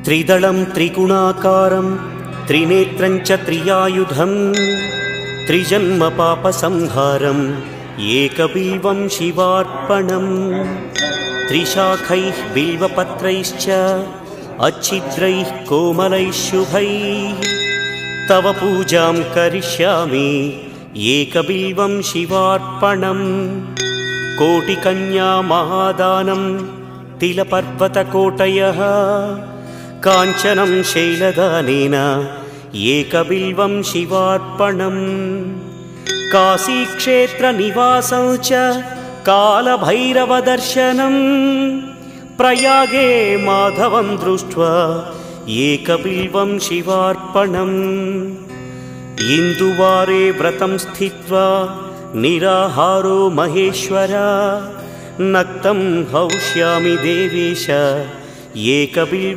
त्रिदलं त्रिगुणाकारं त्रिनेत्रं च त्रियायुधं त्रिजन्म पापसंहारं एकबिल्वं शिवार्पणम् त्रिशाखैः बिल्वपत्रैश्च अच्छिद्रैः कोमलैः शुभैः तव पूजां करिष्यामि एकबिल्वं शिवार्पणम् कोटिकन्या महादानं तिलपर्वतकोटयः काञ्चनं शैलदानेन एकबिल्वं शिवार्पणम् काशीक्षेत्रनिवासं च कालभैरवदर्शनं प्रयागे माधवं दृष्ट्वा एकबिल्वं शिवार्पणम् इन्दुवारे व्रतं स्थित्वा निराहारो महेश्वर नक्तं हौष्यामि देवेश एकबिल्वम्